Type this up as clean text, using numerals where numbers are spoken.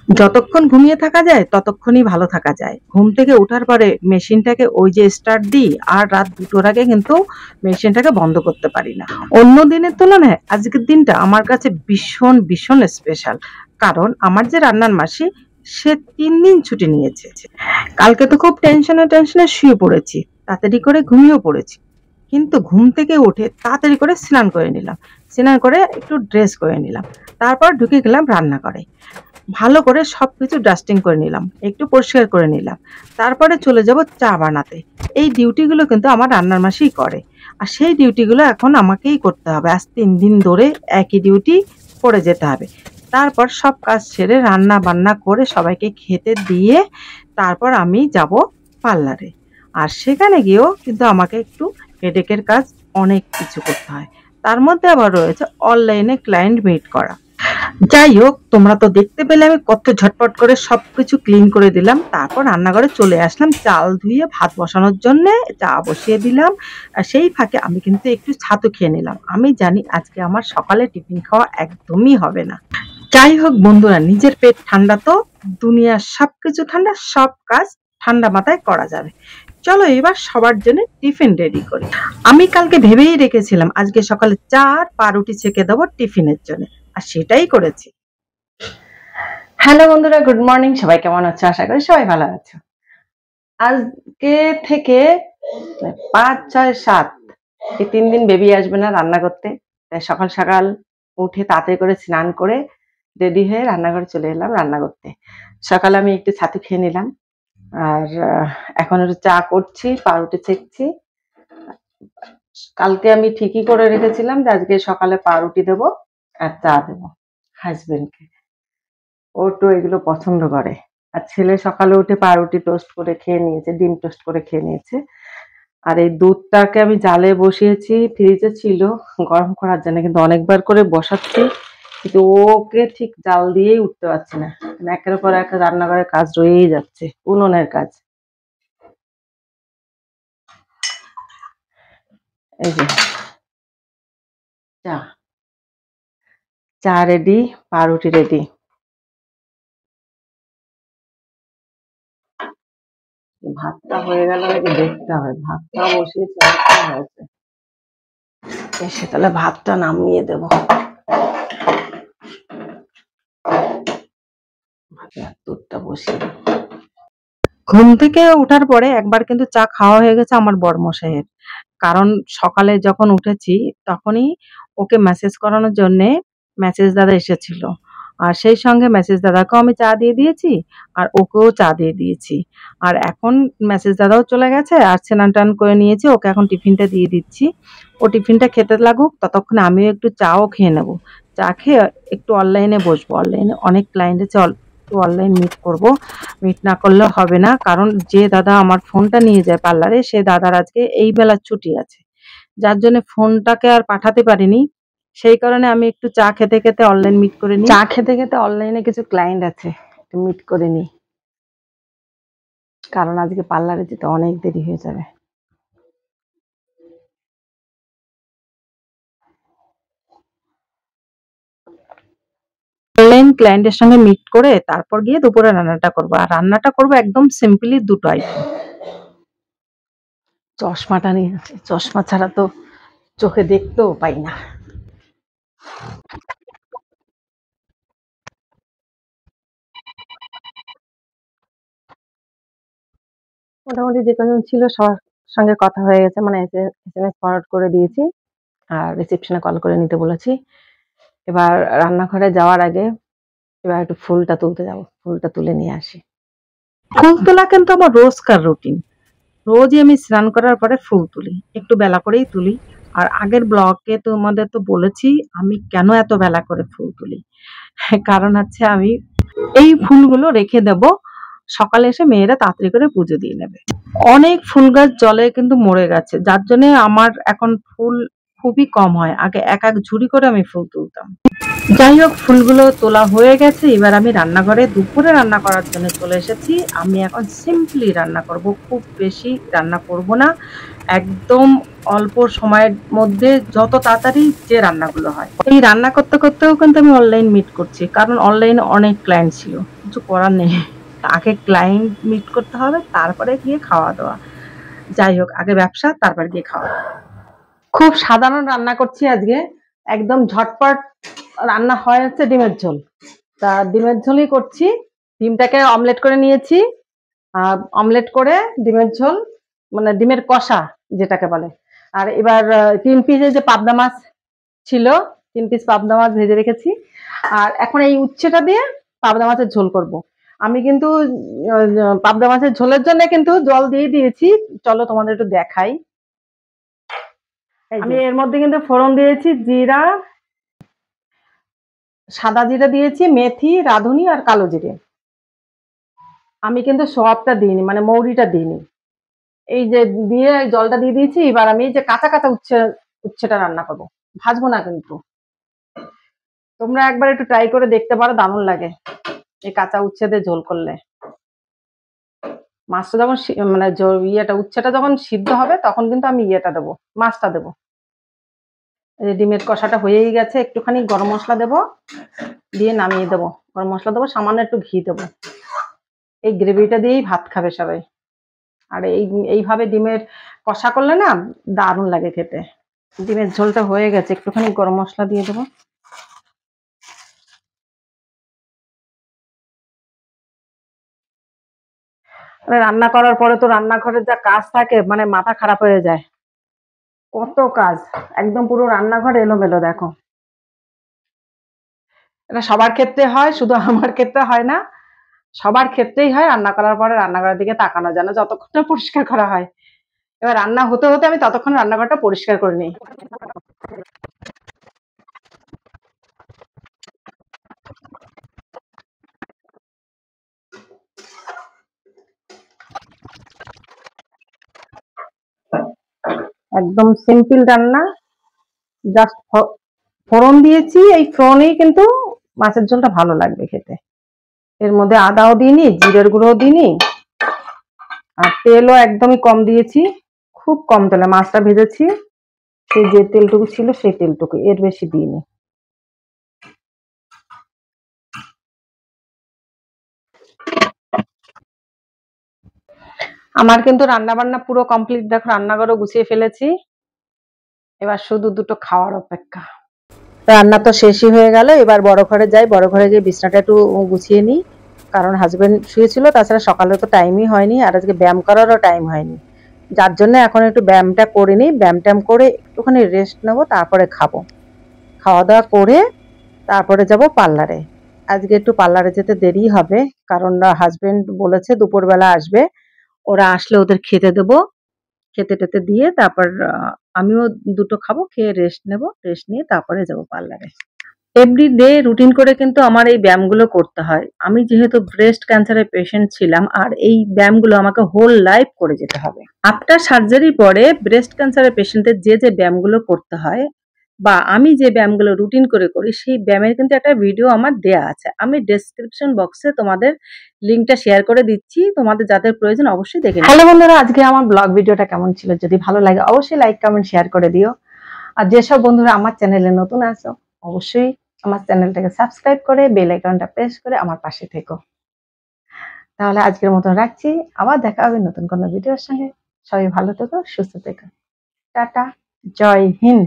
যতক্ষণ ঘুমিয়ে থাকা যায় ততক্ষণই ভালো থাকা যায়। ঘুম থেকে ওঠার পরে মেশিনটাকে ওই যে স্টার্ট দিই আর রাত ২টোর আগে কিন্তু মেশিনটাকে বন্ধ করতে পারি না। অন্য দিনের তুলনায় আজকের দিনটা আমার কাছে ভীষণ স্পেশাল। কারণ আমার যে রান্নার মাসি সে ৩ দিন ছুটি নিয়েছে। কালকে তো খুব টেনশনে শুয়ে পড়েছি। তাড়াতাড়ি করে ঘুমিয়েও পড়েছি। কিন্তু ঘুম থেকে উঠে তাড়াতাড়ি করে স্নান করে নিলাম। স্নান করে একটু ড্রেস করে নিলাম। তারপর ঢুকে গেলাম রান্নাঘরে। ভালো করে সবকিছু ডাস্টিং করে নিলাম, একটু পরিষ্কার করে নিলাম। তারপরে চলে যাব চা বানাতে। এই ডিউটিগুলো কিন্তু আমার রান্নার মাসিই করে। আর সেই ডিউটিগুলো এখন আমাকেই করতে হবে। আজ ৩ দিন ধরে একই ডিউটি করে যেতে হবে। তারপর সব কাজ সেরে রান্না বান্না করে সবাইকে খেতে দিয়ে তারপর আমি যাব পার্লারে। আর সেখানে গিয়েও কিন্তু আমাকে একটু হেডেকের কাজ অনেক কিছু করতে হয়। তার মধ্যে আবার রয়েছে অনলাইনে ক্লায়েন্ট মিট করা। যাই হোক, তোমরা তো দেখতে পেলে আমি কত ঝটপট করে সবকিছু ক্লিন করে দিলাম। তারপর রান্নাঘরে চলে আসলাম চাল ধুয়ে ভাত বসানোর জন্যে। চা বসিয়ে দিলাম। আর সেই ফাঁকে আমি কিন্তু একটু ছাতু খেয়ে নিলাম। আমি জানি আজকে আমার সকালে টিফিন খাওয়া একদমই হবে না। যাই হোক বন্ধুরা, নিজের পেট ঠান্ডা তো দুনিয়ার সবকিছু ঠান্ডা, সব কাজ ঠান্ডা মাথায় করা যাবে। চলো এবার সবার জন্য টিফিন রেডি করি। আমি কালকে ভেবেই রেখেছিলাম আজকে সকালে চা আর পাউরুটি ছেঁকে দেবো টিফিনের জন্য। আর সেটাই করেছি। হ্যালো বন্ধুরা, গুড মর্নিং। সবাই কেমন আছো? আশা করি সবাই ভালো আছো। আজকে থেকে ৫, ৬, ৭ এই ৩ দিন বেবি আসবে না রান্না করতে। তাই সকাল সকাল উঠে তাড়াতাড়ি করে স্নান করে রেডি হয়ে রান্নাঘরে চলে এলাম রান্না করতে। সকালে আমি একটু ছাতু খেয়ে নিলাম। আর এখন একটু চা করছি, পাউরুটি ছেঁকছি। কালকে আমি ঠিকই করে রেখেছিলাম যে আজকে সকালে পাউরুটি দেবো আর চা দেবো হাজবেন্ডকে। ও তো এগুলো পছন্দ করে। আর ছেলে সকালে উঠে পাউরুটি টোস্ট করে খেয়ে নিয়েছে, ডিম টোস্ট করে খেয়ে নিয়েছে। আর এই দুধটাকে আমি জালে বসিয়েছি, ফ্রিজে ছিল গরম করার জন্য, কিন্তু অনেকবার করে বসাচ্ছি কিন্তু ওকে ঠিক জাল দিয়েই উঠতে পারছি না। একের পর এক রান্নাঘরের কাজ রয়েই যাচ্ছে, উনুনের কাজ। এই যে চা, চা রেডি, পাউরুটি রেডি। ভাতটা হয়ে গেল নাকি দেখতে হবে। ভাতটা বসিয়েছি, হয়েছে। এসে তাহলে ভাতটা নামিয়ে দেব। দুধটা বসিয়ে দেব। ঘুম থেকে ওঠার পরে একবার কিন্তু চা খাওয়া হয়ে গেছে আমার বড়মশাইয়ের। কারণ সকালে যখন উঠেছি তখনই ওকে মেসেজ করানোর জন্যে মেসেজ দাদা এসেছিল। আর সেই সঙ্গে মেসেজ দাদাকেও আমি চা দিয়ে দিয়েছি আর ওকেও চা দিয়ে দিয়েছি। আর এখন মেসেজ দাদাও চলে গেছে আর স্নান টান করে নিয়েছি, ওকে এখন টিফিনটা দিয়ে দিচ্ছি। ও টিফিনটা খেতে লাগুক, ততক্ষণে আমিও একটু চাও খেয়ে নেব। চা খেয়ে একটু অনলাইনে বসবো। অনলাইনে অনেক ক্লায়েন্ট আছে, একটু অনলাইন মিট করব। মিট না করলে হবে না, কারণ যে দাদা আমার ফোনটা নিয়ে যায় পার্লারে সে দাদার আজকে এই বেলা ছুটি আছে, যার জন্য ফোনটাকে আর পাঠাতে পারিনি। সেই কারণে আমি একটু চা খেতে খেতে অনলাইন মিট করে নিই। চা খেতে খেতে অনলাইনে কিছু ক্লায়েন্ট আছে, একটু মিট করে নিই, কারণ আজকে পার্লারে যেতে অনেক দেরি হয়ে যাবে। অনলাইন ক্লায়েন্টের সঙ্গে মিট করে তারপর গিয়ে দুপুরে রান্নাটা করবো। আর রান্নাটা করবো একদম সিম্পলি দুটো আইটেম। চশমাটা নিয়ে আছে, চশমা ছাড়া তো চোখে দেখতেও পাই না। মোটামুটি যে কজন ছিল সবার সঙ্গে কথা হয়ে গেছে, মানে SMS ফরওয়ার্ড করে দিয়েছি আর রিসেপশনে কল করে নিতে বলেছি। এবার রান্নাঘরে যাওয়ার আগে এবার একটু ফুলটা তুলতে যাব, ফুলটা তুলে নিয়ে আসি। ফুল তোলা কিন্তু আমার রোজকার রুটিন। রোজই আমি স্নান করার পরে ফুল তুলি, একটু বেলা করেই তুলি। আর আগের ব্লগে তোমাদের তো বলেছি আমি কেন এত বেলা করে ফুল তুলি। কারণ হচ্ছে আমি এই ফুলগুলো রেখে দেব, সকালে এসে মেয়েরা তাড়াতাড়ি করে পুজো দিয়ে নেবে। অনেক ফুল গাছ জলে কিন্তু মরে গেছে, যার জন্য আমার এখন ফুল খুবই কম হয়। আগে এক এক ঝুড়ি করে আমি ফুল তুলতাম। যাই হোক, ফুলগুলো তোলা হয়ে গেছে। এবার আমি রান্নাঘরে দুপুরে রান্না করার জন্য চলে এসেছি। আমি এখন সিম্পলি রান্না করব, খুব বেশি রান্না করব না। একদম অল্প সময়ের মধ্যে যত তাড়াতাড়ি যে রান্নাগুলো হয়। এই রান্না করতে করতেও কিন্তু আমি অনলাইন মিট করছি, কারণ অনলাইনে অনেক ক্লায়েন্ট ছিল। কিছু করার নেই, আগে ক্লায়েন্ট মিট করতে হবে, তারপরে গিয়ে খাওয়া দাওয়া। যাই হোক, আগে ব্যবসা, তারপর গিয়ে খাওয়া দাওয়া। খুব সাধারণ রান্না করছি আজকে, একদম ঝটপট রান্না হয় হচ্ছে ডিমের ঝোল। তা ডিমের ঝোলই করছি। ডিমটাকে অমলেট করে নিয়েছি, অমলেট করে ডিমের ঝোল, মানে ডিমের কষা যেটাকে বলে। আর এবার 3 পিসের যে পাবদা মাছ ছিল, 3 পিস পাবদা মাছ ভেজে রেখেছি। আর এখন এই উচ্ছেটা দিয়ে পাবদা মাছের ঝোল করব। আমি কিন্তু পাবদা মাছের ঝোলের জন্য কিন্তু জল দিয়ে দিয়েছি, চলো তোমাদের একটু দেখাই। আমি এর মধ্যে কিন্তু ফোড়ন দিয়েছি জিরা, সাদা জিরা দিয়েছি, মেথি, রাঁধুনি আর কালো জিরে। আমি কিন্তু সবটা দিইনি, মানে মৌরিটা দিইনি। এই যে দিয়ে জলটা দিয়ে দিয়েছি। এবার আমি এই যে কাঁচা কাঁচা উচ্ছেটা রান্না করবো, ভাজবো না কিন্তু। তোমরা একবার একটু ট্রাই করে দেখতে পারো, দারুণ লাগে এই কাঁচা উচ্ছে দিয়ে ঝোল করলে। মাছটা যখন মানে উচ্ছেটা যখন সিদ্ধ হবে, তখন কিন্তু আমি দেবো, মাছটা দেবো। এই ডিমের কষাটা হয়েই গেছে, একটুখানি গরম মশলা দেবো, দিয়ে নামিয়ে দেবো। গরম মশলা দেবো, সামান্য একটু ঘি দেবো। এই গ্রেভিটা দিয়েই ভাত খাবে সবাই। আর এইভাবে ডিমের কষা করলে না দারুণ লাগে খেতে। ডিমের ঝোলটা হয়ে গেছে, একটুখানি গরম মশলা দিয়ে দেবো। রান্না করার পরে তো রান্নাঘরের যা কাজ থাকে, মানে মাথা খারাপ হয়ে যায়। কত কাজ, একদম পুরো রান্নাঘর এলোমেলো দেখো। এটা সবার ক্ষেত্রে হয়, শুধু আমার ক্ষেত্রে হয় না, সবার ক্ষেত্রেই হয়। রান্না করার পরে রান্নাঘরের দিকে তাকানো যায় না যতক্ষণ না পরিষ্কার করা হয়। এবার রান্না হতে হতে আমি ততক্ষণ রান্নাঘরটা পরিষ্কার করে নিই। একদম সিম্পল রান্না, জাস্ট ফোড়ন দিয়েছি, এই ফোড়নেই কিন্তু মাছের ঝোলটা ভালো লাগবে খেতে। এর মধ্যে আদাও দিইনি, জিরের গুঁড়োও দিইনি, আর তেলও একদমই কম দিয়েছি। খুব কম তেলে মাছটা ভেজেছি, সেই যে তেলটুকু ছিল সেই তেলটুকু, এর বেশি দিইনি। আমার কিন্তু রান্না বান্না পুরো কমপ্লিট, দেখো রান্নাঘরও গুছিয়ে ফেলেছি। এবার শুধু দুটো খাওয়ার অপেক্ষা। রান্না তো শেষই হয়ে গেল, এবার বড় ঘরে যাই, বড় ঘরে গিয়ে বিছনাটা একটু গুছিয়ে নিই, কারণ হাজবেন্ড শুয়েছিল, তাছাড়া সকালে তো টাইমই হয়নি, আর আজকে ব্যায়াম করারও টাইম হয়নি, যার জন্য এখন একটু ব্যায়ামটা করে নিই। ব্যায়াম ট্যাম করে একটুখানি রেস্ট নেবো, তারপরে খাবো। খাওয়া দাওয়া করে তারপরে যাব পার্লারে। আজকে একটু পার্লারে যেতে দেরি হবে, কারণ হাজবেন্ড বলেছে দুপুরবেলা আসবে, ওরা আসলে ওদের খেতে দেবো। খেতে টেতে দিয়ে তারপর আমিও দুটো খাবো, খেয়ে রেস্ট নেব, রেস্ট নিয়ে তারপরে যাব পার্লারে। এভরিডে রুটিন করে কিন্তু আমার এই ব্যায়ামগুলো করতে হয়। আমি যেহেতু ব্রেস্ট ক্যান্সারের পেশেন্ট ছিলাম, আর এই ব্যায়ামগুলো আমাকে হোল লাইফ করে যেতে হবে। আফটার সার্জারির পরে ব্রেস্ট ক্যান্সারের পেশেন্টদের যে ব্যায়ামগুলো করতে হয়, বা আমি যে ব্যায়ামগুলো রুটিন করে করি, সেই ব্যায়ামের কিন্তু একটা ভিডিও আমার দেয়া আছে। আমি ডেসক্রিপশন বক্সে তোমাদের লিঙ্কটা শেয়ার করে দিচ্ছি, তোমাদের যাদের প্রয়োজন অবশ্যই দেখে নিও। হ্যালো বন্ধুরা, আজকে আমার ব্লগ ভিডিওটা কেমন ছিল? যদি ভালো লাগে অবশ্যই লাইক, কমেন্ট, শেয়ার করে দিও। আর যেসব বন্ধুরা আমার চ্যানেলে নতুন আছো, অবশ্যই আমার চ্যানেলটাকে সাবস্ক্রাইব করে বেল আইকনটা প্রেস করে আমার পাশে থেকো। তাহলে আজকের মতন রাখছি, আবার দেখা হবে নতুন কোনো ভিডিওর সঙ্গে। সবাই ভালো থেকো, সুস্থ থেকো। টাটা, জয় হিন্দ।